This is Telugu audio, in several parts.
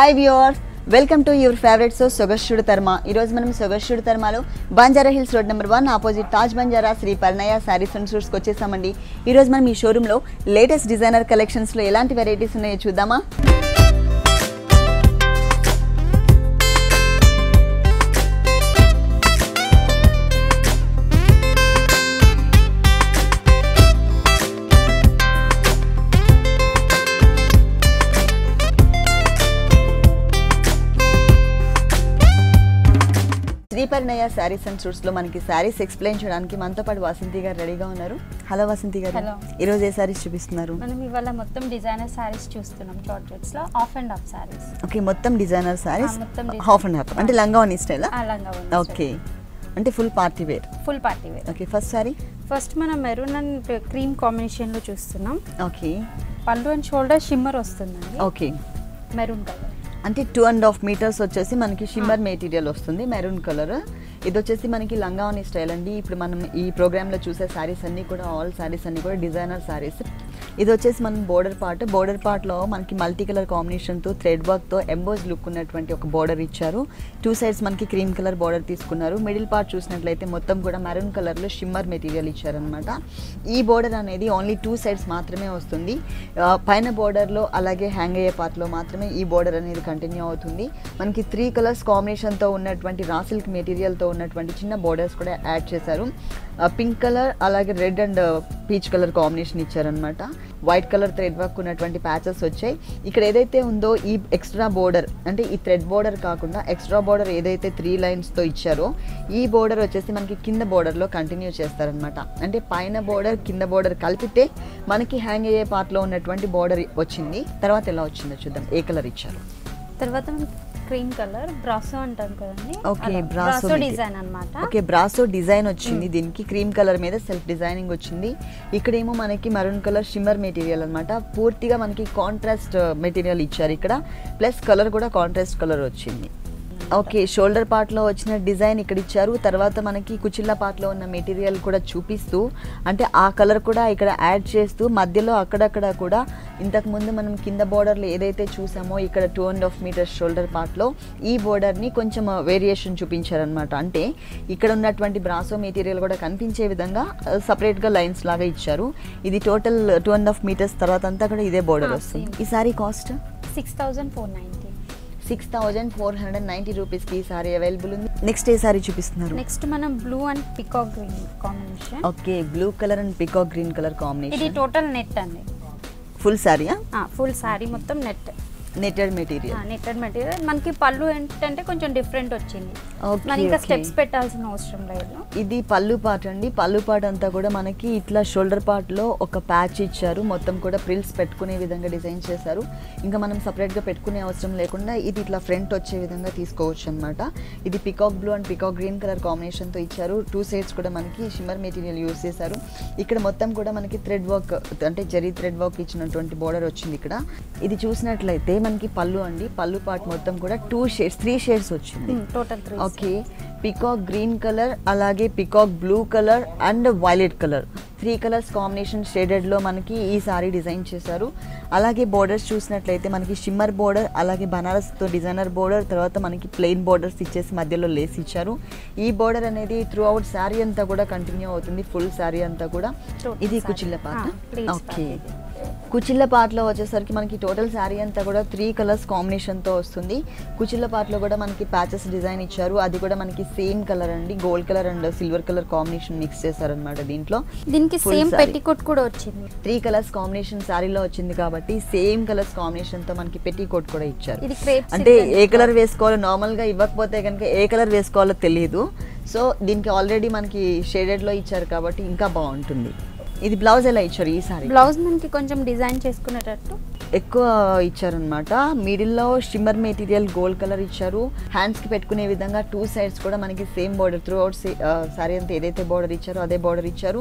Hi viewers, welcome to your favourite show సొగస్యుడు తర్మ. ఈరోజు మనం సొగస్యుడు తర్మలో Banjara Hills road number 1 opposite Taj Banjara Shri Parinaya sarees and సూట్స్కి వచ్చేసామండి. ఈరోజు మనం ఈ షోరూంలో లేటెస్ట్ డిజైనర్ కలెక్షన్స్లో ఎలాంటి వెరైటీస్ ఉన్నాయో చూద్దామా. శ్రీపరిణయ శారీస్ అండ్ సూట్స్ లో మనకి శారీస్ ఎక్స్ప్లెయిన్ చేయడానికి మనతో పాటు వసంతి గారు రెడీగా ఉన్నారు. హలో వసంతి గారు, ఈ రోజు ఏ శారీస్ చూపిస్తున్నారు? మనం ఇవాళ మొత్తం డిజైనర్ శారీస్ చూస్తున్నాం. జార్జెట్స్ లో half and half sarees. Okay, మొత్తం designer sarees half and half అంటే లంగావోని స్టైల్. ఓకే, అంటే full party wear. Full party wear. Okay, first saree first మనం మెరూన్ అండ్ క్రీమ్ కాంబినేషన్ లో చూస్తున్నాం. ఓకే, పళ్ళు అండ్ షోల్డర్ షిమ్మర్ వస్తుందండి. ఓకే, మెరూన్ కలర్ అంటే 2.5 మీటర్స్ వచ్చేసి మనకి షిమ్మర్ మెటీరియల్ వస్తుంది, మెరూన్ కలర్. ఇది వచ్చేసి మనకి లంగావోని స్టైల్ అండి. ఇప్పుడు మనం ఈ ప్రోగ్రాంలో చూసే శారీస్ అన్నీ కూడా ఆల్ శారీస్ అన్నీ కూడా డిజైనర్ శారీస్. ఇది వచ్చేసి మనం బోర్డర్ పార్ట్లో మనకి మల్టీ కలర్ కాంబినేషన్తో థ్రెడ్ వర్క్తో ఎంబోజ్ లుక్ ఉన్నటువంటి ఒక బోర్డర్ ఇచ్చారు. 2 సైడ్స్ మనకి క్రీమ్ కలర్ బోర్డర్ తీసుకున్నారు. మిడిల్ పార్ట్ చూసినట్లయితే మొత్తం కూడా మెరూన్ కలర్లో షిమ్మర్ మెటీరియల్ ఇచ్చారనమాట. ఈ బోర్డర్ అనేది ఓన్లీ 2 సైడ్స్ మాత్రమే వస్తుంది. పైన బోర్డర్లో అలాగే హ్యాంగ్ అయ్యే పార్ట్లో మాత్రమే ఈ బోర్డర్ అనేది కంటిన్యూ అవుతుంది. మనకి 3 కలర్స్ కాంబినేషన్తో ఉన్నటువంటి రా సిల్క్ మెటీరియల్తో ఉన్నటువంటి చిన్న బోర్డర్స్ కూడా యాడ్ చేశారు. పింక్ కలర్ అలాగే red and peach colour combination ఇచ్చారనమాట. వైట్ కలర్ థ్రెడ్ వర్క్ ఉన్నటువంటి ప్యాచెస్ వచ్చాయి. ఇక్కడ ఏదైతే ఉందో ఈ ఎక్స్ట్రా బోర్డర్ అంటే ఈ థ్రెడ్ బోర్డర్ కాకుండా ఎక్స్ట్రా బోర్డర్ ఏదైతే 3 లైన్స్తో ఇచ్చారో ఈ బోర్డర్ వచ్చేసి మనకి కింద బోర్డర్లో కంటిన్యూ చేస్తారనమాట. అంటే పైన బోర్డర్ కింద బోర్డర్ కలిపితే మనకి హ్యాంగ్ అయ్యే పార్ట్లో ఉన్నటువంటి బోర్డర్ వచ్చింది. తర్వాత ఎలా వచ్చిందో చూద్దాం. ఏ కలర్ ఇచ్చారు? తర్వాత క్రీమ్ కలర్ బ్రాసో అంటాం కదండి. ఓకే, బ్రాసో డిజైన్ అన్నమాట. ఓకే, బ్రాసో డిజైన్ వచ్చింది. దీనికి క్రీమ్ కలర్ మీద సెల్ఫ్ డిజైనింగ్ వచ్చింది. ఇక్కడేమో మనకి మరూన్ కలర్ షిమ్మర్ మెటీరియల్ అనమాట. పూర్తిగా మనకి కాంట్రాస్ట్ మెటీరియల్ ఇచ్చారు ఇక్కడ, ప్లస్ కలర్ కూడా కాంట్రాస్ట్ కలర్ వచ్చింది. ఓకే, షోల్డర్ పార్ట్లో వచ్చిన డిజైన్ ఇక్కడ ఇచ్చారు. తర్వాత మనకి కుచిళ్ళ పార్ట్లో ఉన్న మెటీరియల్ కూడా చూపిస్తూ అంటే ఆ కలర్ కూడా ఇక్కడ యాడ్ చేస్తూ మధ్యలో అక్కడక్కడ కూడా ఇంతకుముందు మనం కింద బోర్డర్లో ఏదైతే చూసామో ఇక్కడ 2.5 మీటర్స్ షోల్డర్ పార్ట్లో ఈ బోర్డర్ని కొంచెం వేరియేషన్ చూపించారనమాట. అంటే ఇక్కడ ఉన్నటువంటి బ్రాసో మెటీరియల్ కూడా కనిపించే విధంగా సపరేట్గా లైన్స్ లాగా ఇచ్చారు. ఇది టోటల్ 2.5 మీటర్స్ తర్వాత అంతా కూడా ఇదే బోర్డర్ వస్తుంది. ఈ సారీ కాస్ట్ 6,490 రూపీస్కి ఈ సారీ అవైలబుల్ ఉంది. నెక్స్ట్ ఏ సారీ చూపిస్తున్నారు? నెక్స్ట్ మనం blue and peacock green combination. Okay, blue colour and peacock green colour combination. ఇది టోటల్ నెట్ అండి. ఫుల్ సారీయా? ఫుల్ సారీ మొత్తం నెట్టెడ్ మెటీరియల్. మనకి పళ్ళు ఏంటంటే కొంచెం డిఫరెంట్ వచ్చింది. మనం ఇంకా స్టెప్స్ పెట్టాల్సిన అవసరం లేదు. ఇది పళ్ళు పార్ట్ అండి. పళ్ళు పార్ట్ అంతా కూడా మనకి ఇట్లా షోల్డర్ పార్ట్లో ఒక ప్యాచ్ ఇచ్చారు. మొత్తం కూడా ప్రిల్స్ పెట్టుకునే విధంగా డిజైన్ చేశారు. ఇంకా మనం సపరేట్గా పెట్టుకునే అవసరం లేకుండా ఇది ఇట్లా ఫ్రంట్ వచ్చే విధంగా తీసుకోవచ్చు అనమాట. ఇది peacock blue and peacock green colour కాంబినేషన్తో ఇచ్చారు. 2 సైడ్స్ కూడా మనకి షిమ్మర్ మెటీరియల్ యూజ్ చేశారు. ఇక్కడ మొత్తం కూడా మనకి థ్రెడ్ వర్క్ అంటే జరీ థ్రెడ్ వర్క్ ఇచ్చినటువంటి బోర్డర్ వచ్చింది ఇక్కడ. ఇది చూసినట్లయితే మనకి పళ్ళు అండి. పళ్ళు పార్ట్ మొత్తం కూడా 3 షేడ్స్ వచ్చింది total. Okay, peacock green colour అలాగే peacock blue colour and violet colour 3 colours combination షేడెడ్లో మనకి ఈ సారీ డిజైన్ చేశారు. అలాగే బోర్డర్స్ చూసినట్లయితే మనకి షిమ్మర్ బోర్డర్ అలాగే బనారస్తో డిజైనర్ బోర్డర్, తర్వాత మనకి ప్లెయిన్ బోర్డర్స్ ఇచ్చేసి మధ్యలో లేస్ ఇచ్చారు. ఈ బోర్డర్ అనేది త్రూ అవుట్ శారీ అంతా కూడా కంటిన్యూ అవుతుంది, ఫుల్ శారీ అంతా కూడా. ఇది కుచిళ్ళ పార్ట్. ఓకే, కుచిళ్ళ పార్ట్లో వచ్చేసరికి మనకి టోటల్ శారీ అంతా కూడా 3 కలర్స్ కాంబినేషన్తో వస్తుంది. కుచిళ్ళ పార్ట్లో కూడా మనకి ప్యాచెస్ డిజైన్ ఇచ్చారు. అది కూడా మనకి సేమ్ కలర్ అండి, gold colour and silver colour combination mix చేశారనమాట. దీనికి సేమ్ పెట్టికోట్ కూడా వచ్చింది. 3 కలర్స్ కాంబినేషన్ శారీలో వచ్చింది కాబట్టి సేమ్ కలర్స్ కాంబినేషన్తో మనకి పెట్టికోట్ కూడా ఇచ్చారు. అంటే ఏ కలర్ వేసుకోవాలో నార్మల్గా ఇవ్వకపోతే కనుక ఏ కలర్ వేసుకోవాలో తెలియదు. సో దీనికి ఆల్రెడీ మనకి షేడెడ్లో ఇచ్చారు కాబట్టి ఇంకా బాగుంటుంది. ఇది బ్లౌజ్ ఎలా ఇచ్చారు? ఈ సారీ బ్లౌజ్ మనకి కొంచెం డిజైన్ చేసుకునేటట్టు ఎక్కువ ఇచ్చారనమాట. మిడిల్లో షిమ్మర్ మెటీరియల్ గోల్డ్ కలర్ ఇచ్చారు. హ్యాండ్స్కి పెట్టుకునే విధంగా 2 సైడ్స్ కూడా మనకి same border through out sorry అంతా ఏదైతే బోర్డర్ ఇచ్చారో అదే బోర్డర్ ఇచ్చారు.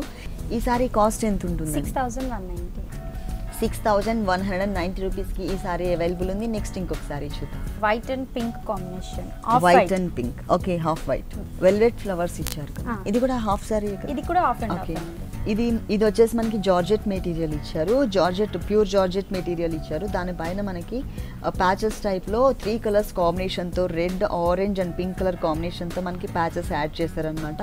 ఈ సారీ కాస్ట్ ఎంత ఉంటుంది? 6,190 రూపీస్కి ఈ సారీ అవైలబుల్ ఉంది. నెక్స్ట్ ఇంకొక సారీ చూద్దాం. White and pink combination. White and pink. Okay, half white velvet flowers ఇచ్చారు. ఇది కూడా హాఫ్ సారీ. ఇది కూడా హాఫ్ అండ్ హాఫ్. ఇది వచ్చేసి మనకి జార్జెట్ మెటీరియల్ ఇచ్చారు, ప్యూర్ జార్జెట్ మెటీరియల్ ఇచ్చారు. దానిపైన మనకి ప్యాచెస్ టైప్లో 3 కలర్స్ కాంబినేషన్తో red, orange and pink colour కాంబినేషన్తో మనకి ప్యాచెస్ యాడ్ చేశారనమాట.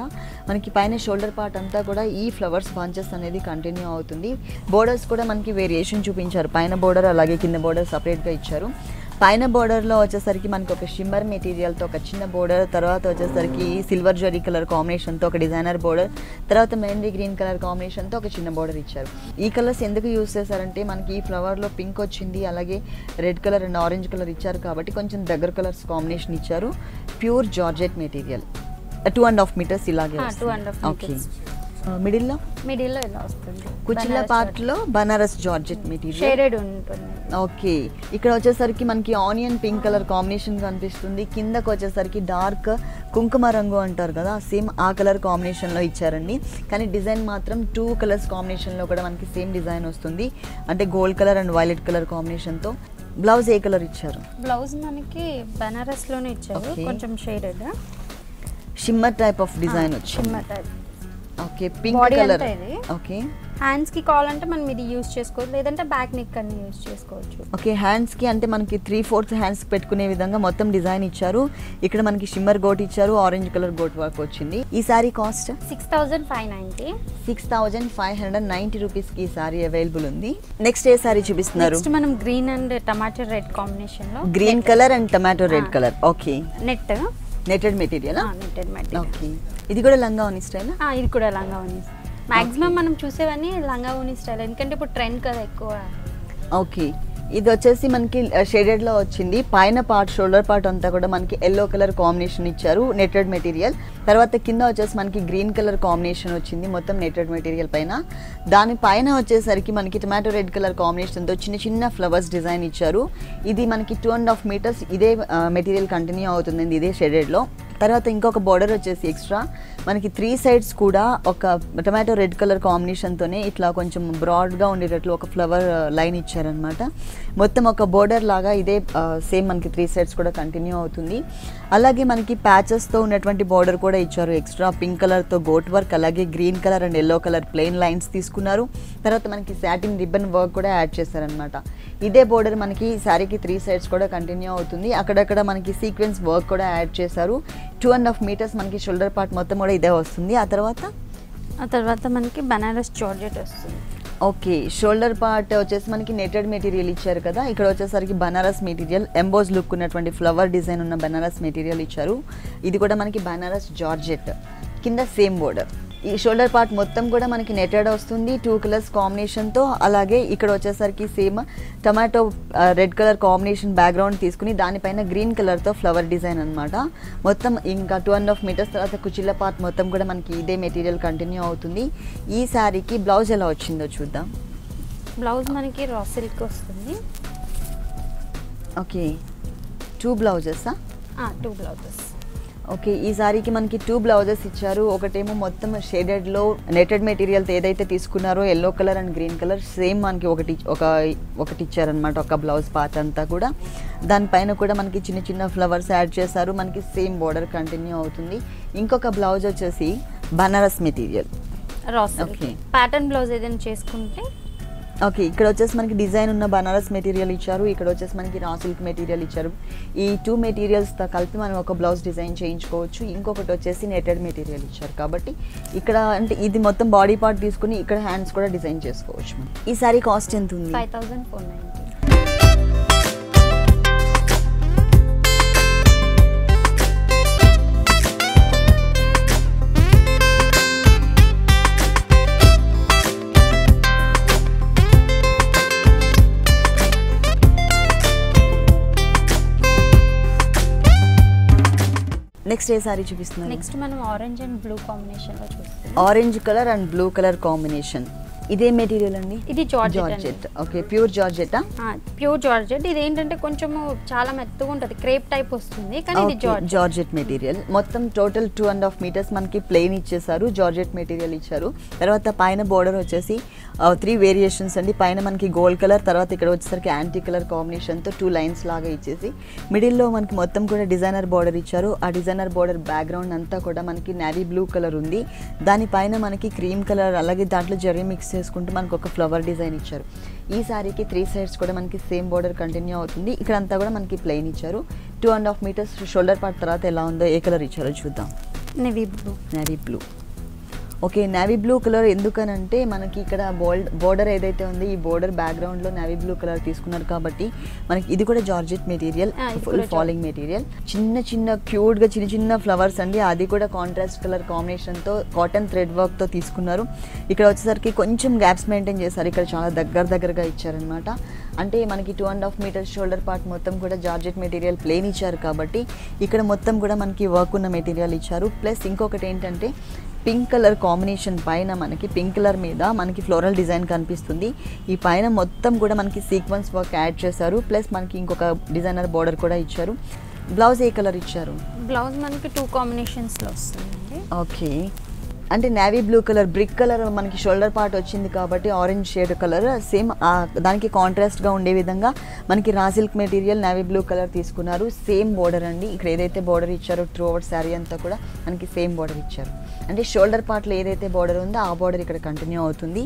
మనకి పైన షోల్డర్ పార్ట్ అంతా కూడా ఈ ఫ్లవర్స్ బంచెస్ అనేది కంటిన్యూ అవుతుంది. బోర్డర్స్ కూడా మనకి వేరియేషన్ చూపించారు, పైన బోర్డర్ అలాగే కింద బోర్డర్ సపరేట్గా ఇచ్చారు. పైన బోర్డర్లో వచ్చేసరికి మనకి ఒక షిమ్మర్ మెటీరియల్తో ఒక చిన్న బోర్డర్, తర్వాత వచ్చేసరికి సిల్వర్ జరీ కలర్ కాంబినేషన్తో ఒక డిజైనర్ బోర్డర్, తర్వాత మెహందీ గ్రీన్ కలర్ కాంబినేషన్తో ఒక చిన్న బోర్డర్ ఇచ్చారు. ఈ కలర్స్ ఎందుకు యూస్ చేశారంటే మనకి ఈ ఫ్లవర్లో పింక్ వచ్చింది, అలాగే red colour and orange colour ఇచ్చారు కాబట్టి కొంచెం దగ్గర కలర్స్ కాంబినేషన్ ఇచ్చారు. ప్యూర్ జార్జెట్ మెటీరియల్ 2.5 మీటర్స్ ఇలాగే. 2.5 ఓకే. మిడిల్లో ఇలా వస్తుంది. కుచిలా పార్ట్ లో బనారస్ జార్జెట్ మెటీరియల్ షేడెడ్ ఉంటుంది. ఓకే. ఇక్కడ వచ్చేసరికి మనకి ఆనియన్ పింక్ కలర్ కాంబినేషన్ కనిపిస్తుంది. కిందకు వచ్చేసరికి డార్క్ కుంకుమ రంగు అంటారు కదా, సేమ్ ఆ కలర్ కాంబినేషన్ లో ఇచ్చారండి. కానీ డిజైన్ మాత్రం 2 కలర్స్ కాంబినేషన్ లో కూడా మనకి సేమ్ డిజైన్ వస్తుంది, అంటే gold colour and violet colour combination తో. బ్లౌజ్ ఏ కలర్ ఇచ్చారు? బ్లౌజ్ మనకి బనారస్ లోనే ఇచ్చారు, కొంచెం shaded shimmer type of design వచ్చింది. Shimmer type. Okay. Pink colour. Okay. Hands కి కావాలంటే మనం ఇది యూస్ చేసుకోవచ్చు, లేదంటే బ్యాక్ నెక్ అన్ని యూస్ చేసుకోవచ్చు. ఓకే. హ్యాండ్స్ కి అంటే మనకి 3/4 హ్యాండ్స్ పెట్టుకునే విధంగా మొత్తం డిజైన్ ఇచ్చారు. ఇక్కడ మనకి షిమ్మర్ గోట్ ఇచ్చారు, ఆరెంజ్ కలర్ గోట్ వర్క్ వచ్చింది. ఈ సారీ కాస్ట్ 6,590. 6,590 రూపీస్ కి ఈ సారీ అవైలబుల్ ఉంది. నెక్స్ట్ ఏ సారీ చూపిస్తున్నారు? నెక్స్ట్ మనం green and tomato red combination లో. Green colour and tomato red colour. Okay. Netted material. Okay. ఇది కూడా లంగా ఓని స్టైల్? ఇది కూడా లంగా ఓని. మాక్సిమం మనం చూసేవన్నీ లంగా ఓని స్టైల్, ఎందుకంటే ఇప్పుడు ట్రెండ్ కదా ఎక్కువ. ఓకే. ఇది వచ్చేసి మనకి షేడెడ్ లో వచ్చింది. పైన పార్ట్ షోల్డర్ పార్ట్ అంతా కూడా మనకి ఎల్లో కలర్ కాంబినేషన్ ఇచ్చారు, నెటెడ్ మెటీరియల్. తర్వాత కింద వచ్చేసి మనకి గ్రీన్ కలర్ కాంబినేషన్ వచ్చింది మొత్తం నెటెడ్ మెటీరియల్ పైన. దాని పైన వచ్చేసరికి మనకి టొమాటో రెడ్ కలర్ కాంబినేషన్తో చిన్న చిన్న ఫ్లవర్స్ డిజైన్ ఇచ్చారు. ఇది మనకి 2.5 మీటర్స్ ఇదే మెటీరియల్ కంటిన్యూ అవుతుంది ఇదే షేడెడ్లో. తర్వాత ఇంకొక బోర్డర్ వచ్చేసి ఎక్స్ట్రా మనకి 3 సైడ్స్ కూడా ఒక టొమాటో రెడ్ కలర్ కాంబినేషన్తోనే ఇట్లా కొంచెం బ్రాడ్గా ఉండేటట్లు ఒక ఫ్లవర్ లైన్ ఇచ్చారనమాట. మొత్తం ఒక బోర్డర్ లాగా ఇదే సేమ్ మనకి 3 సైడ్స్ కూడా కంటిన్యూ అవుతుంది. అలాగే మనకి ప్యాచెస్తో ఉన్నటువంటి బోర్డర్ కూడా ఇచ్చారు ఎక్స్ట్రా. పింక్ కలర్తో గోట్ వర్క్, అలాగే green colour and yellow colour plain lines తీసుకున్నారు. తర్వాత మనకి సాటిన్ రిబ్బన్ వర్క్ కూడా యాడ్ చేశారనమాట. ఇదే బోర్డర్ మనకి శారీకి 3 సైడ్స్ కూడా కంటిన్యూ అవుతుంది. అక్కడక్కడ మనకి సీక్వెన్స్ వర్క్ కూడా యాడ్ చేశారు. 2.5 మీటర్స్ మనకి షోల్డర్ పార్ట్ మొత్తం కూడా ఇదే వస్తుంది. ఆ తర్వాత మనకి బనారస్ జార్జెట్ వస్తుంది. ఓకే. షోల్డర్ పార్ట్ వచ్చేసి మనకి నెటెడ్ మెటీరియల్ ఇచ్చారు కదా, ఇక్కడ వచ్చేసరికి బనారస్ మెటీరియల్ ఎంబోజ్ లుక్ ఉన్నటువంటి ఫ్లవర్ డిజైన్ ఉన్న బనారస్ మెటీరియల్ ఇచ్చారు. ఇది కూడా మనకి బనారస్ జార్జెట్. కింద సేమ్ బోర్డర్. ఈ షోల్డర్ పార్ట్ మొత్తం కూడా మనకి నెటెడ్ వస్తుంది 2 కలర్స్ కాంబినేషన్తో. అలాగే ఇక్కడ వచ్చేసరికి same tomato red colour combination background తీసుకుని దానిపైన గ్రీన్ కలర్తో ఫ్లవర్ డిజైన్ అనమాట. మొత్తం ఇంకా 2.5 మీటర్స్. తర్వాత కుచిళ్ళ పార్ట్ మొత్తం కూడా మనకి ఇదే మెటీరియల్ కంటిన్యూ అవుతుంది. ఈ శారీకి బ్లౌజ్ ఎలా వచ్చిందో చూద్దాం. బ్లౌజ్ మనకి రా సిల్క్ వస్తుంది. ఓకే. 2 బ్లౌజెసా? 2 బ్లౌజెస్. ఓకే. ఈ సారీకి మనకి 2 బ్లౌజెస్ ఇచ్చారు. ఒకటేమో మొత్తం షేడెడ్లో నెటెడ్ మెటీరియల్తో ఏదైతే తీసుకున్నారో yellow colour and green colour same మనకి ఒకటి ఇచ్చారనమాట, ఒక బ్లౌజ్ పార్ట్ అంతా కూడా. దానిపైన కూడా మనకి చిన్న చిన్న ఫ్లవర్స్ యాడ్ చేశారు. మనకి సేమ్ బోర్డర్ కంటిన్యూ అవుతుంది. ఇంకొక బ్లౌజ్ వచ్చేసి Banaras material. Okay. Pattern blouse ఏదైనా చేసుకుంటే ఓకే. ఇక్కడ వచ్చేసి మనకి డిజైన్ ఉన్న బనారస్ మెటీరియల్ ఇచ్చారు. ఇక్కడ వచ్చేసి మనకి రా సిల్క్ మెటీరియల్ ఇచ్చారు. ఈ 2 మెటీరియల్స్తో కలిపి మనం ఒక బ్లౌజ్ డిజైన్ చేయించుకోవచ్చు. ఇంకొకటి వచ్చేసి నెటెడ్ మెటీరియల్ ఇచ్చారు కాబట్టి ఇక్కడ అంటే ఇది మొత్తం బాడీ పార్ట్ తీసుకుని ఇక్కడ హ్యాండ్స్ కూడా డిజైన్ చేసుకోవచ్చు. ఈ సారీ కాస్ట్ ఎంత ఉంది? 5,490. నెక్స్ట్ ఏ సారీ చూపిస్తున్నారు? నెక్స్ట్ మనం ఆరెంజ్ అండ్ బ్లూ కాంబినేషన్ లో చూస్తాం. Orange colour and blue colour combination. ఇదే మెటీరియల్ అండి? ఇది georgette. Okay, pure georgette. Pure georgette. ఇది ఏంటంటే కొంచెము చాలా మెత్తగా ఉంటుంది, క్రేప్ టైప్ వస్తుంది, కానీ ఇది జార్జెట్ మెటీరియల్. మొత్తం టోటల్ 2.5 మీటర్స్ మనకి ప్లెయిన్ ఇచ్చేసారు, జార్జెట్ మెటీరియల్ ఇచ్చారు. తర్వాత పైన బోర్డర్ వచ్చేసి 3 వేరియేషన్స్ అండి. పైన మనకి గోల్డ్ కలర్, తర్వాత ఇక్కడ వచ్చేసరికి యాంటీ కలర్ కాంబినేషన్తో 2 లైన్స్ లాగా ఇచ్చేసి మిడిల్లో మనకి మొత్తం కూడా డిజైనర్ బోర్డర్ ఇచ్చారు. ఆ డిజైనర్ బోర్డర్ బ్యాక్గ్రౌండ్ అంతా కూడా మనకి నేవీ బ్లూ కలర్ ఉంది. దానిపైన మనకి క్రీమ్ కలర్, అలాగే దాంట్లో జరీ మిక్స్ చేసుకుంటూ మనకు ఒక ఫ్లవర్ డిజైన్ ఇచ్చారు. ఈ సారీకి 3 సైడ్స్ కూడా మనకి సేమ్ బోర్డర్ కంటిన్యూ అవుతుంది. ఇక్కడ అంతా కూడా మనకి ప్లెయిన్ ఇచ్చారు. 2.5 మీటర్స్ షోల్డర్ పార్ట్. తర్వాత ఎలా ఉందో, ఏ కలర్ ఇచ్చారో చూద్దాం. Navy blue. Okay, navy blue colour ఎందుకనంటే మనకి ఇక్కడ బోర్డర్ ఏదైతే ఉంది, ఈ బోర్డర్ బ్యాక్గ్రౌండ్లో నేవీ బ్లూ కలర్ తీసుకున్నారు కాబట్టి మనకి ఇది కూడా georgette material, full falling material. చిన్న క్యూట్గా చిన్న ఫ్లవర్స్ అండి. అది కూడా కాంట్రాస్ట్ కలర్ కాంబినేషన్తో కాటన్ థ్రెడ్ వర్క్తో తీసుకున్నారు. ఇక్కడ వచ్చేసరికి కొంచెం గ్యాప్స్ మెయింటైన్ చేశారు. ఇక్కడ చాలా దగ్గరగా ఇచ్చారనమాట. అంటే మనకి 2.5 మీటర్స్ షోల్డర్ పార్ట్ మొత్తం కూడా జార్జెట్ మెటీరియల్ ప్లెయిన్ ఇచ్చారు కాబట్టి ఇక్కడ మొత్తం కూడా మనకి వర్క్ ఉన్న మెటీరియల్ ఇచ్చారు. ప్లస్ ఇంకొకటి ఏంటంటే పింక్ కలర్ కాంబినేషన్ పైన మనకి పింక్ కలర్ మీద మనకి ఫ్లోరల్ డిజైన్ కనిపిస్తుంది. ఈ పైన మొత్తం కూడా మనకి సీక్వెన్స్ వర్క్ యాడ్ చేశారు. ప్లస్ మనకి ఇంకొక డిజైనర్ బోర్డర్ కూడా ఇచ్చారు. బ్లౌజ్ ఏ కలర్ ఇచ్చారు? బ్లౌజ్ మనకి 2 కాంబినేషన్స్లో వస్తుంది. ఓకే, అంటే navy blue colour, brick colour మనకి షోల్డర్ పార్ట్ వచ్చింది కాబట్టి ఆరెంజ్ షేడ్ కలర్ సేమ్ దానికి కాంట్రాస్ట్గా ఉండే విధంగా మనకి raw silk material navy blue colour తీసుకున్నారు. సేమ్ బోర్డర్ అండి. ఇక్కడ ఏదైతే బోర్డర్ ఇచ్చారో త్రూ ఓవర్ శారీ అంతా కూడా మనకి సేమ్ బోర్డర్ ఇచ్చారు. అంటే షోల్డర్ పార్ట్లో ఏదైతే బోర్డర్ ఉందో ఆ బోర్డర్ ఇక్కడ కంటిన్యూ అవుతుంది.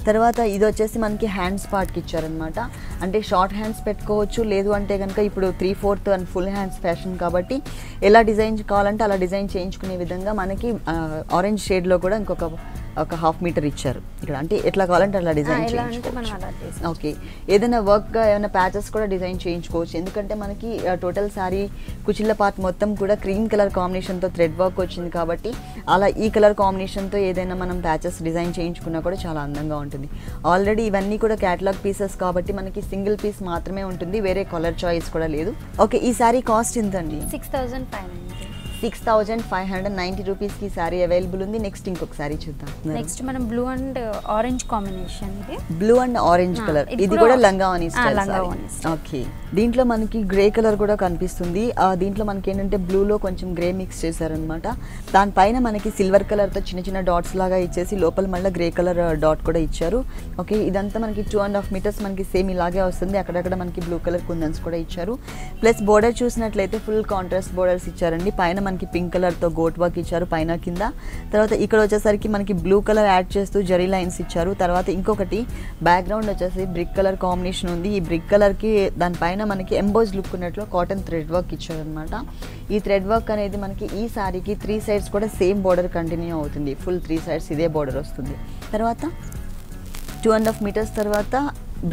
తర్వాత ఇది వచ్చేసి మనకి హ్యాండ్స్ పార్ట్కి ఇచ్చారనమాట. అంటే షార్ట్ హ్యాండ్స్ పెట్టుకోవచ్చు, లేదు అంటే కనుక ఇప్పుడు 3/4 అండ్ ఫుల్ హ్యాండ్స్ ఫ్యాషన్ కాబట్టి ఎలా డిజైన్ కావాలంటే అలా డిజైన్ చేయించుకునే విధంగా మనకి ఆరెంజ్ షేడ్లో కూడా ఇంకొక 1/2 మీటర్ ఇచ్చారు ఇక్కడ. అంటే ఎట్లా కావాలంటే అలా డిజైన్ చేయించుకోవచ్చు. ఓకే, ఏదైనా వర్క్ ఏమైనా ప్యాచెస్ కూడా డిజైన్ చేయించుకోవచ్చు. ఎందుకంటే మనకి టోటల్ శారీ కుచిళ్ళ పార్ట్ మొత్తం కూడా క్రీమ్ కలర్ కాంబినేషన్తో థ్రెడ్ వర్క్ వచ్చింది కాబట్టి అలా ఈ కలర్ కాంబినేషన్తో ఏదైనా మనం ప్యాచెస్ డిజైన్ చేయించుకున్నా కూడా చాలా అందంగా ఉంటుంది. ఆల్రెడీ ఇవన్నీ కూడా క్యాటలాగ్ పీసెస్ కాబట్టి మనకి సింగిల్ పీస్ మాత్రమే ఉంటుంది, వేరే కలర్ చాయిస్ కూడా లేదు. ఓకే, ఈ శారీ కాస్ట్ ఎంత అండి? 6,590 రూపీస్కి శారీ అవైలబుల్ ఉంది. నెక్స్ట్ ఇంకొక శారీ చూద్దాం. నెక్స్ట్ మనం బ్లూ అండ్ ఆరెంజ్ కాంబినేషన్. ఇది బ్లూ అండ్ ఆరెంజ్ కలర్. ఇది కూడా లంగావని స్టైల్. ఓకే, దీంట్లో మనకి గ్రే కలర్ కూడా కనిపిస్తుంది. దీంట్లో మనకి ఏంటంటే బ్లూలో కొంచెం గ్రే మిక్స్ చేశారనమాట. దానిపైన మనకి సిల్వర్ కలర్తో చిన్న డాట్స్ లాగా ఇచ్చేసి లోపల మళ్ళీ గ్రే కలర్ డాట్ కూడా ఇచ్చారు. ఓకే, ఇదంతా మనకి 2.5 మీటర్స్ మనకి సేమ్ ఇలాగే వస్తుంది. అక్కడక్కడ మనకి బ్లూ కలర్ కుందన్స్ కూడా ఇచ్చారు. ప్లస్ బోర్డర్ చూసినట్లయితే ఫుల్ కాంట్రాస్ట్ బోర్డర్స్ ఇచ్చారండి. పైన మనకి పింక్ కలర్తో గోట్ వర్క్ ఇచ్చారు పైన కింద. తర్వాత ఇక్కడ వచ్చేసరికి మనకి బ్లూ కలర్ యాడ్ చేస్తూ జరీ లైన్స్ ఇచ్చారు. తర్వాత ఇంకొకటి బ్యాక్గ్రౌండ్ వచ్చేసి బ్రిక్ కలర్ కాంబినేషన్ ఉంది. ఈ బ్రిక్ కలర్కి దానిపైన మనకి ఎంబోజ్ లుక్ ఉన్నట్లు కాటన్ థ్రెడ్ వర్క్ ఇచ్చారనమాట. ఈ థ్రెడ్ వర్క్ అనేది మనకి ఈ సారీకి 3 సైడ్స్ కూడా సేమ్ బోర్డర్ కంటిన్యూ అవుతుంది. ఫుల్ 3 సైడ్స్ ఇదే బోర్డర్ వస్తుంది. తర్వాత 2.5 మీటర్స్ తర్వాత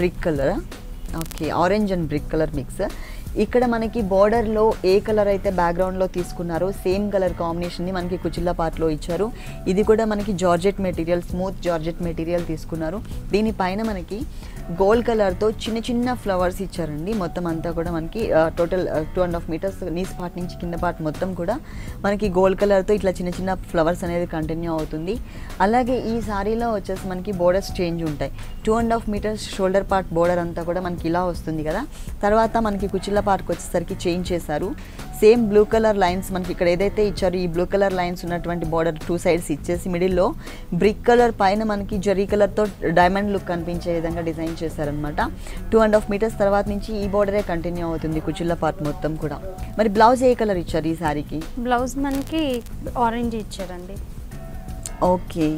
brick colour. Okay, orange and brick colour mix. ఇక్కడ మనకి బోర్డర్లో ఏ కలర్ అయితే బ్యాక్గ్రౌండ్లో తీసుకున్నారో సేమ్ కలర్ కాంబినేషన్ని మనకి కుచిళ్ళ పార్ట్లో ఇచ్చారు. ఇది కూడా మనకి georgette material, smooth georgette material తీసుకున్నారు. దీనిపైన మనకి గోల్డ్ కలర్తో చిన్న ఫ్లవర్స్ ఇచ్చారండి. మొత్తం అంతా కూడా మనకి టోటల్ 2.5 మీటర్స్ నీస్ పార్ట్ నుంచి కింద పార్ట్ మొత్తం కూడా మనకి గోల్డ్ కలర్తో ఇట్లా చిన్న ఫ్లవర్స్ అనేది కంటిన్యూ అవుతుంది. అలాగే ఈ సారీలో వచ్చేసి మనకి బోర్డర్స్ చేంజ్ ఉంటాయి. 2.5 మీటర్స్ షోల్డర్ పార్ట్ బోర్డర్ అంతా కూడా మనకి ఇలా వస్తుంది కదా. తర్వాత మనకి కుచిళ్ళ పార్ట్కి వచ్చేసరికి చేంజ్ చేశారు. సేమ్ బ్లూ కలర్ లైన్స్ మనకి ఇక్కడ ఏదైతే ఇచ్చారో ఈ బ్లూ కలర్ లైన్స్ ఉన్నటువంటి బార్డర్ 2 సైడ్స్ ఇచ్చేసి మిడిల్లో బ్రిక్ కలర్ పైన మనకి జరీ కలర్తో డైమండ్ లుక్ కనిపించే విధంగా డిజైన్ చేశారనమాట. 2.5 మీటర్స్ తర్వాత నుంచి ఈ బార్డరే కంటిన్యూ అవుతుంది కుచిళ్ళ పార్ట్ మొత్తం కూడా. మరి బ్లౌజ్ ఏ కలర్ ఇచ్చారు ఈ సారీకి? బ్లౌజ్ మనకి ఆరెంజ్ ఇచ్చారండి. ఓకే,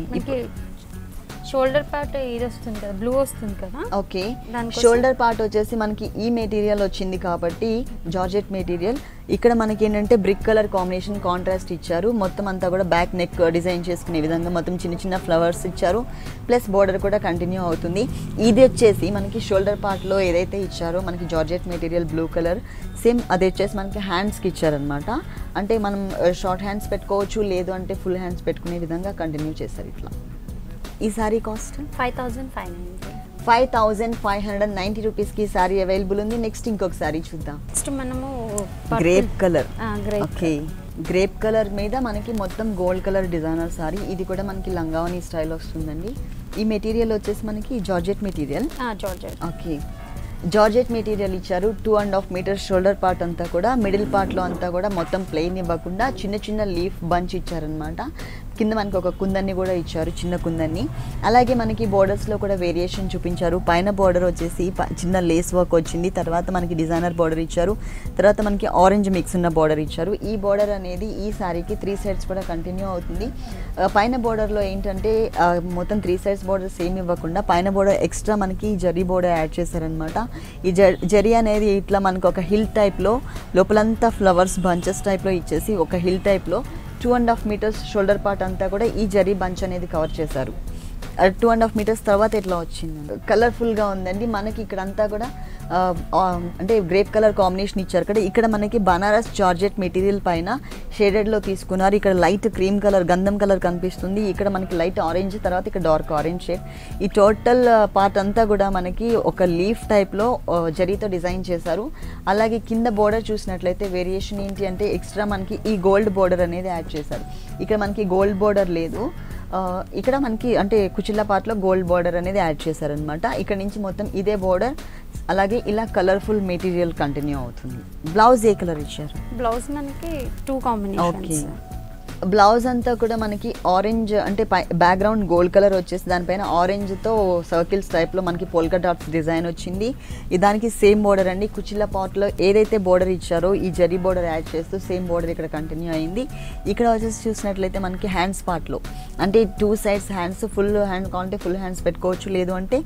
షోల్డర్ పార్ట్ ఇది వస్తుంది కదా, బ్లూ వస్తుంది కదా. ఓకే, షోల్డర్ పార్ట్ వచ్చేసి మనకి ఈ మెటీరియల్ వచ్చింది కాబట్టి జార్జెట్ మెటీరియల్. ఇక్కడ మనకి ఏంటంటే బ్రిక్ కలర్ కాంబినేషన్ కాంట్రాస్ట్ ఇచ్చారు. మొత్తం అంతా కూడా బ్యాక్ నెక్ డిజైన్ చేసుకునే విధంగా మొత్తం చిన్న ఫ్లవర్స్ ఇచ్చారు. ప్లస్ బోర్డర్ కూడా కంటిన్యూ అవుతుంది. ఇది వచ్చేసి మనకి షోల్డర్ పార్ట్లో ఏదైతే ఇచ్చారో మనకి georgette material blue colour same అది వచ్చేసి మనకి హ్యాండ్స్కి ఇచ్చారనమాట. అంటే మనం షార్ట్ హ్యాండ్స్ పెట్టుకోవచ్చు, లేదు అంటే ఫుల్ హ్యాండ్స్ పెట్టుకునే విధంగా కంటిన్యూ చేస్తారు ఇట్లా. ఈ సారీ కాస్ట్ 5,590 రూపీస్కి సారీ అవైలబుల్ ఉంది. నెక్స్ట్ ఇంకొక సారీ చూద్దాం. నెక్స్ట్ మనము grape colour. Okay, grape colour మీద మనకి మొత్తం గోల్డ్ కలర్ డిజైనర్ సారీ. ఇది కూడా మనకి లంగావని స్టైల్ వస్తుందండి. ఈ మెటీరియల్ వచ్చేసి మనకి georgette material. Okay, georgette material ఇచ్చారు. 2.5 మీటర్స్ షోల్డర్ పార్ట్ అంతా కూడా, మిడిల్ పార్ట్లో అంతా కూడా మొత్తం ప్లెయిన్ ఇవ్వకుండా చిన్న చిన్న లీఫ్ బంచ్ ఇచ్చారనమాట. కింద మనకి ఒక కుందన్ని కూడా ఇచ్చారు, చిన్న కుందన్ని. అలాగే మనకి బోర్డర్స్లో కూడా వేరియేషన్ చూపించారు. పైన బోర్డర్ వచ్చేసి చిన్న లేస్ వర్క్ వచ్చింది, తర్వాత మనకి డిజైనర్ బోర్డర్ ఇచ్చారు, తర్వాత మనకి ఆరెంజ్ మిక్స్ ఉన్న బోర్డర్ ఇచ్చారు. ఈ బోర్డర్ అనేది ఈ శారీకి 3 సైడ్స్ కూడా కంటిన్యూ అవుతుంది. పైన బోర్డర్లో ఏంటంటే మొత్తం 3 సైడ్స్ బోర్డర్ సేమ్ ఇవ్వకుండా పైన బోర్డర్ ఎక్స్ట్రా మనకి జరీ బోర్డర్ యాడ్ చేశారనమాట. ఈ జరీ అనేది ఇట్లా మనకు ఒక హిల్ టైప్లో, లోపలంతా ఫ్లవర్స్ బంచెస్ టైప్లో ఇచ్చేసి ఒక హిల్ టైప్లో 2.5 మీటర్స్ షోల్డర్ పార్ట్ అంతా కూడా ఈ జరీ బంచ్ అనేది కవర్ చేశారు. 2.5 మీటర్స్ తర్వాత ఇట్లా వచ్చింది. కలర్ఫుల్గా ఉందండి. మనకి ఇక్కడ అంతా కూడా అంటే గ్రేప్ కలర్ కాంబినేషన్ ఇచ్చారు కదా. ఇక్కడ మనకి బనారస్ జార్జెట్ మెటీరియల్ పైన షేడెడ్లో తీసుకున్నారు. ఇక్కడ లైట్ క్రీమ్ కలర్, గంధం కలర్ కనిపిస్తుంది. ఇక్కడ మనకి లైట్ ఆరెంజ్, తర్వాత ఇక్కడ డార్క్ ఆరెంజ్ షేడ్. ఈ టోటల్ పార్ట్ అంతా కూడా మనకి ఒక లీఫ్ టైప్లో జరీతో డిజైన్ చేశారు. అలాగే కింద బోర్డర్ చూసినట్లయితే వేరియేషన్ ఏంటి అంటే ఎక్స్ట్రా మనకి ఈ గోల్డ్ బోర్డర్ అనేది యాడ్ చేశారు. ఇక్కడ మనకి గోల్డ్ బోర్డర్ లేదు, ఇక్కడ మనకి అంటే కుచిల్లా పార్ట్లో గోల్డ్ బోర్డర్ అనేది యాడ్ చేశారనమాట. ఇక్కడ నుంచి మొత్తం ఇదే బోర్డర్. అలాగే ఇలా కలర్ఫుల్ మెటీరియల్ కంటిన్యూ అవుతుంది. బ్లౌజ్ ఏ కలర్ ఇచ్చారు? బ్లౌజ్ మనకి 2 కాంబినేషన్స్. బ్లౌజ్ అంతా కూడా మనకి ఆరెంజ్ అంటే బ్యాక్గ్రౌండ్ గోల్డ్ కలర్ వచ్చేసి దానిపైన ఆరెంజ్తో సర్కిల్స్ టైప్లో మనకి పోల్కా డాట్స్ డిజైన్ వచ్చింది. దానికి సేమ్ బోర్డర్ అండి. కుచిల్లా పార్ట్లో ఏదైతే బోర్డర్ ఇచ్చారో ఈ జరీ బోర్డర్ యాడ్ చేస్తూ సేమ్ బోర్డర్ ఇక్కడ కంటిన్యూ అయింది. ఇక్కడ వచ్చేసి చూసినట్లయితే మనకి హ్యాండ్స్ పార్ట్లో అంటే 2 సైడ్స్ హ్యాండ్స్, ఫుల్ హ్యాండ్ కావాలంటే ఫుల్ హ్యాండ్స్ పెట్టుకోవచ్చు, లేదు అంటే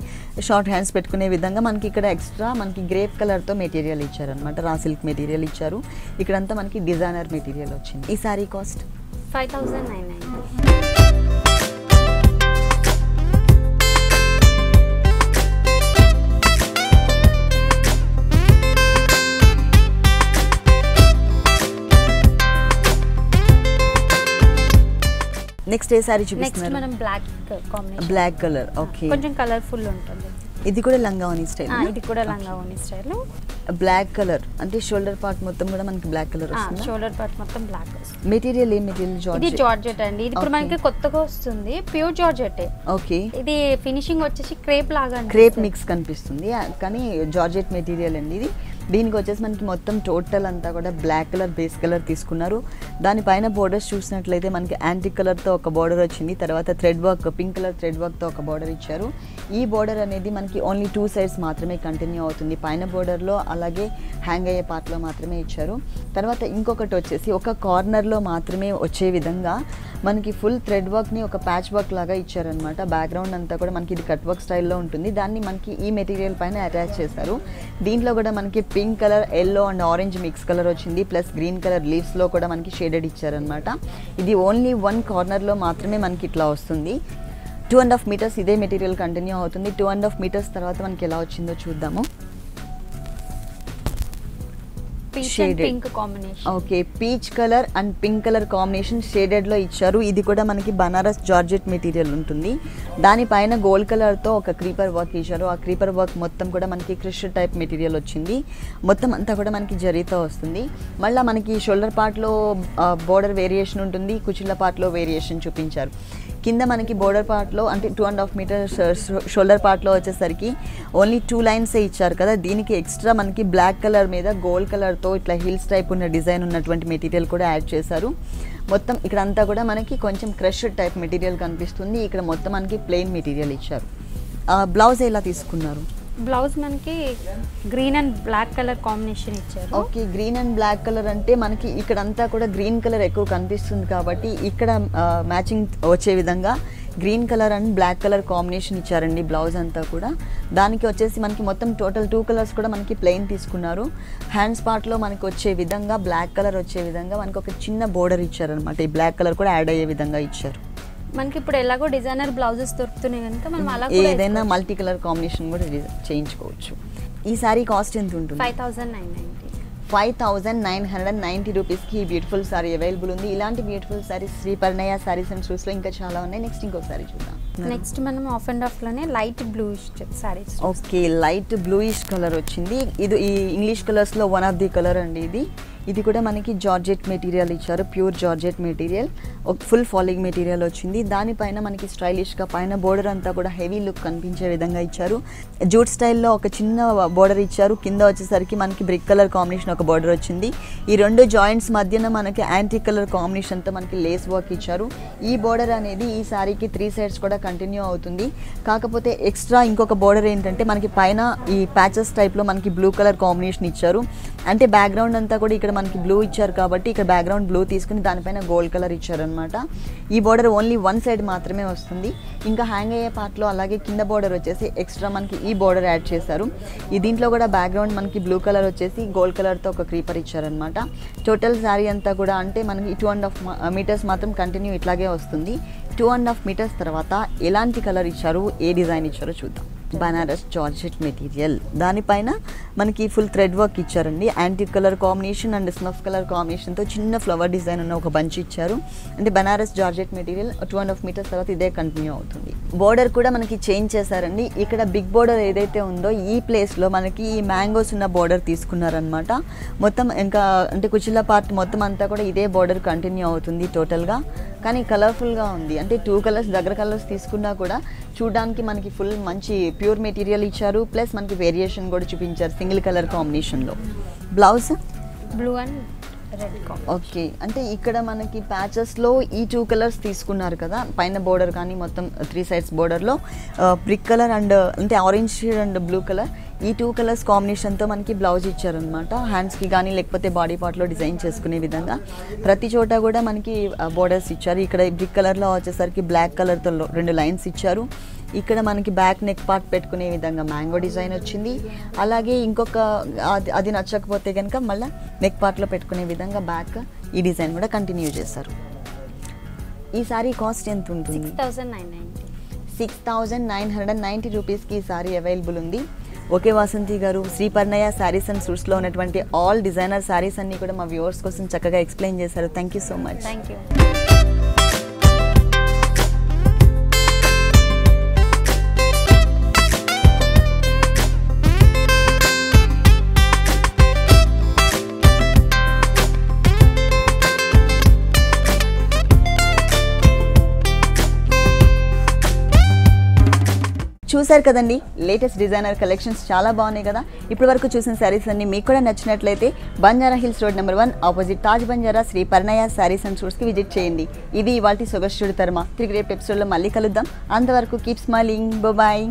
షార్ట్ హ్యాండ్స్ పెట్టుకునే విధంగా మనకి ఇక్కడ ఎక్స్ట్రా మనకి గ్రేప్ కలర్తో మెటీరియల్ ఇచ్చారనమాట. రా సిల్క్ మెటీరియల్ ఇచ్చారు. ఇక్కడంతా మనకి డిజైనర్ మెటీరియల్ వచ్చింది. ఈ సారీ కాస్ట్ 5,990. నెక్స్ట్ ఏ సారీ చూపిస్తున్నారు? నెక్స్ట్ మనం black combination. Black colour. Okay, కొంచెం కలర్ఫుల్ ఉంటుంది. ఇది కూడా లంగావని స్టైల్. ఇది కూడా లంగావని స్టైల్. బ్లాక్ కలర్ అంటే షోల్డర్ పార్ట్ మొత్తం కూడా మనకి బ్లాక్ కలర్ వస్తుంది. షోల్డర్ పార్ట్ మొత్తం బ్లాక్ వస్తుంది. మెటీరియల్ ఏ మెటీరియల్? జార్జెట్. ఇది జార్జెట్ అండి. ఇది ఇప్పుడు మనకి కొత్తగా వస్తుంది, ప్యూర్ జార్జెట్. ఓకే, ఇది ఫినిషింగ్ వచ్చేసి క్రేప్ లాగా, క్రేప్ మిక్స్ కనిపిస్తుంది కానీ జార్జెట్ మెటీరియల్ అండి ఇది. దీనికి వచ్చేసి మనకి మొత్తం టోటల్ అంతా కూడా బ్లాక్ కలర్ బేస్ కలర్ తీసుకున్నారు. దానిపైన బోర్డర్స్ చూసినట్లయితే మనకి యాంటిక్ కలర్తో ఒక బోర్డర్ వచ్చింది, తర్వాత thread work, pink colour thread వర్క్తో ఒక బోర్డర్ ఇచ్చారు. ఈ బోర్డర్ అనేది మనకి ఓన్లీ 2 సైడ్స్ మాత్రమే కంటిన్యూ అవుతుంది. పైన బోర్డర్లో అలాగే హ్యాంగ్ అయ్యే పార్ట్లో మాత్రమే ఇచ్చారు. తర్వాత ఇంకొకటి వచ్చేసి ఒక కార్నర్లో మాత్రమే వచ్చే విధంగా మనకి ఫుల్ థ్రెడ్ వర్క్ని ఒక ప్యాచ్ వర్క్ లాగా ఇచ్చారనమాట. బ్యాక్గ్రౌండ్ అంతా కూడా మనకి ఇది కట్ వర్క్ స్టైల్లో ఉంటుంది. దాన్ని మనకి ఈ మెటీరియల్ పైన అటాచ్ చేశారు. దీంట్లో కూడా మనకి pink colour, yellow and orange mix colour వచ్చింది, ప్లస్ గ్రీన్ కలర్ లీవ్స్లో కూడా మనకి షేడెడ్ ఇచ్చారనమాట. ఇది ఓన్లీ 1 కార్నర్లో మాత్రమే మనకి ఇట్లా వస్తుంది. 2.5 మీటర్స్ ఇదే మెటీరియల్ కంటిన్యూ అవుతుంది. 2.5 మీటర్స్ తర్వాత మనకి ఎలా వచ్చిందో చూద్దాము. Pink combination. Okay, peach colour and pink colour combination షేడెడ్లో ఇచ్చారు. ఇది కూడా మనకి బనారస్ జార్జెట్ మెటీరియల్ ఉంటుంది. దానిపైన గోల్డ్ కలర్తో ఒక క్రీపర్ వర్క్ ఇచ్చారు. ఆ క్రీపర్ వర్క్ మొత్తం కూడా మనకి క్రిష్ టైప్ మెటీరియల్ వచ్చింది. మొత్తం అంతా కూడా మనకి జరీతో వస్తుంది. మళ్ళీ మనకి షోల్డర్ పార్ట్లో బోర్డర్ వేరియేషన్ ఉంటుంది, కుచిళ్ళ పార్ట్లో వేరియేషన్ చూపించారు. కింద మనకి బోర్డర్ పార్ట్లో అంటే 2.5 మీటర్స్ షోల్డర్ పార్ట్లో వచ్చేసరికి ఓన్లీ 2 లైన్సే ఇచ్చారు కదా. దీనికి ఎక్స్ట్రా మనకి బ్లాక్ కలర్ మీద గోల్డ్ కలర్తో ఇట్లా హిల్స్ టైప్ ఉన్న డిజైన్ ఉన్నటువంటి మెటీరియల్ కూడా యాడ్ చేశారు. మొత్తం ఇక్కడ అంతా కూడా మనకి కొంచెం క్రష్ టైప్ మెటీరియల్ కనిపిస్తుంది. ఇక్కడ మొత్తం మనకి ప్లెయిన్ మెటీరియల్ ఇచ్చారు. బ్లౌజ్ ఎలా తీసుకున్నారు? బ్లౌజ్ మనకి green and black colour combination ఇచ్చారు. Okay, green and black colour అంటే మనకి ఇక్కడ అంతా కూడా గ్రీన్ కలర్ ఎక్కువ కనిపిస్తుంది కాబట్టి ఇక్కడ మ్యాచింగ్ వచ్చే విధంగా green colour and black colour combination ఇచ్చారండి బ్లౌజ్ అంతా కూడా. దానికి వచ్చేసి మనకి మొత్తం టోటల్ 2 కలర్స్ కూడా మనకి ప్లెయిన్ తీసుకున్నారు. హ్యాండ్స్ పార్ట్లో మనకి వచ్చే విధంగా బ్లాక్ కలర్ వచ్చే విధంగా మనకి ఒక చిన్న బోర్డర్ ఇచ్చారనమాట. ఈ బ్లాక్ కలర్ కూడా యాడ్ అయ్యే విధంగా ఇచ్చారు. మనకి ఇప్పుడు ఎలాగో డిజైనర్ బ్లౌజెస్ దొరుకుతున్నాయి కనుక మనం అలా ఏదైనా మల్టీ కలర్ కాంబినేషన్ కూడా చేయించుకోవచ్చు. ఈ సారీ కాస్ట్ ఎంత ఉంటుంది? 5,990 రూపీస్కి ఈ బ్యూటిఫుల్ సారీ అవైలబుల్ ఉంది. ఇలాంటి beautiful sarees Shri Parinaya sarees and షూస్లో ఇంకా చాలా ఉన్నాయి. నెక్స్ట్ ఇంకొక సారీ చూద్దాం. నెక్స్ట్ మనం ఆఫ్ అండ్ ఆఫ్లోనే light bluish sarees. Okay, light bluish colour వచ్చింది. ఇది ఈ ఇంగ్లీష్ కలర్స్లో వన్ ఆఫ్ ది కలర్ అండి ఇది. ఇది కూడా మనకి జార్జెట్ మెటీరియల్ ఇచ్చారు, pure georgette material, full falling material వచ్చింది. దానిపైన మనకి స్టైలిష్గా పైన బోర్డర్ అంతా కూడా హెవీ లుక్ కనిపించే విధంగా ఇచ్చారు. జూట్ స్టైల్లో ఒక చిన్న బోర్డర్ ఇచ్చారు, కింద వచ్చేసరికి మనకి బ్రిక్ కలర్ కాంబినేషన్ ఒక బోర్డర్ వచ్చింది. ఈ రెండు జాయింట్స్ మధ్యన మనకి యాంటిక్ కలర్ కాంబినేషన్తో మనకి లేస్ వర్క్ ఇచ్చారు. ఈ బోర్డర్ అనేది ఈ సారీకి 3 సైడ్స్ కూడా కంటిన్యూ అవుతుంది. కాకపోతే ఎక్స్ట్రా ఇంకొక బోర్డర్ ఏంటంటే మనకి పైన ఈ ప్యాచెస్ టైప్లో మనకి బ్లూ కలర్ కాంబినేషన్ ఇచ్చారు. అంటే బ్యాక్గ్రౌండ్ అంతా కూడా ఇక్కడ మనకి బ్లూ ఇచ్చారు కాబట్టి ఇక్కడ బ్యాక్గ్రౌండ్ బ్లూ తీసుకుని దానిపైన గోల్డ్ కలర్ ఇచ్చారనమాట. ఈ బోర్డర్ ఓన్లీ 1 సైడ్ మాత్రమే వస్తుంది. ఇంకా హ్యాంగ్ అయ్యే పార్ట్లో అలాగే కింద బోర్డర్ వచ్చేసి ఎక్స్ట్రా మనకి ఈ బోర్డర్ యాడ్ చేశారు. ఈ దీంట్లో కూడా బ్యాక్గ్రౌండ్ మనకి బ్లూ కలర్ వచ్చేసి గోల్డ్ కలర్తో ఒక క్రీపర్ ఇచ్చారనమాట. టోటల్ శారీ అంతా కూడా అంటే మనకి 2.5 మీటర్స్ మాత్రం కంటిన్యూ ఇట్లాగే వస్తుంది. 2.5 మీటర్స్ తర్వాత ఎలాంటి కలర్ ఇచ్చారు, ఏ డిజైన్ ఇచ్చారో చూద్దాం. బనారస్ జార్జెట్ మెటీరియల్, దానిపైన మనకి ఫుల్ థ్రెడ్ వర్క్ ఇచ్చారండి. Antique colour combination and snuff colour కాంబినేషన్తో చిన్న ఫ్లవర్ డిజైన్ ఉన్న ఒక బంచ్ ఇచ్చారు. అంటే బనారస్ జార్జెట్ మెటీరియల్ 2.5 మీటర్స్ తర్వాత ఇదే కంటిన్యూ అవుతుంది. బోర్డర్ కూడా మనకి చేంజ్ చేశారండి. ఇక్కడ బిగ్ బోర్డర్ ఏదైతే ఉందో ఈ ప్లేస్లో మనకి ఈ మ్యాంగోస్ ఉన్న బోర్డర్ తీసుకున్నారనమాట. మొత్తం ఇంకా అంటే కుచిలా పార్ట్ మొత్తం అంతా కూడా ఇదే బోర్డర్ కంటిన్యూ అవుతుంది టోటల్గా. కానీ కలర్ఫుల్గా ఉంది. అంటే 2 కలర్స్ దగ్గర కలర్స్ తీసుకున్నా కూడా చూడడానికి మనకి ఫుల్ మంచి ప్యూర్ మెటీరియల్ ఇచ్చారు. ప్లస్ మనకి వేరియేషన్ కూడా చూపించారు సింగిల్ కలర్ కాంబినేషన్లో. Blouse blue and red. Okay, అంటే ఇక్కడ మనకి ప్యాచెస్లో ఈ 2 కలర్స్ తీసుకున్నారు కదా, పైన బోర్డర్ కానీ మొత్తం 3 సైడ్స్ బోర్డర్లో బ్రిక్ కలర్ అండ్ అంటే orange shade and blue colour, ఈ 2 కలర్స్ కాంబినేషన్తో మనకి బ్లౌజ్ ఇచ్చారనమాట. హ్యాండ్స్కి కానీ లేకపోతే బాడీ పార్ట్లో డిజైన్ చేసుకునే విధంగా ప్రతి చోట కూడా మనకి బోర్డర్స్ ఇచ్చారు. ఇక్కడ బ్రిక్ కలర్లో వచ్చేసరికి బ్లాక్ కలర్తో 2 లైన్స్ ఇచ్చారు. ఇక్కడ మనకి బ్యాక్ నెక్ పార్ట్ పెట్టుకునే విధంగా మ్యాంగో డిజైన్ వచ్చింది. అలాగే ఇంకొక అది నచ్చకపోతే కనుక మళ్ళీ నెక్ పార్ట్లో పెట్టుకునే విధంగా బ్యాక్ ఈ డిజైన్ కూడా కంటిన్యూ చేశారు. ఈ సారీ కాస్ట్ ఎంత ఉంటుంది? 6,990 రూపీస్కి ఈ సారీ అవైలబుల్ ఉంది. ఓకే వాసంతి గారు, శ్రీ పర్ణయ శారీస్ అండ్ సూట్స్లో ఉన్నటువంటి ఆల్ డిజైనర్ శారీస్ అన్నీ కూడా మా వ్యూవర్స్ కోసం చక్కగా ఎక్స్ప్లెయిన్ చేశారు. Thank you so much. Thank you. చూసారు కదండి, లేటెస్ట్ డిజైనర్ కలెక్షన్స్ చాలా బాగున్నాయి కదా. ఇప్పటి వరకు చూసిన శారీస్ అన్ని మీకు కూడా నచ్చినట్లయితే Banjara Hills road number 1 opposite Taj Banjara Shri Parnaya sarees and సూట్స్కి విజిట్ చేయండి. ఇది ఇవాల్టి సొగస్టుడు తర్మ. తిరిగి రేపు ఎపిసోడ్లో మళ్ళీ కలుద్దాం. అంతవరకు కీప్ స్మైలింగ్, బాయ్.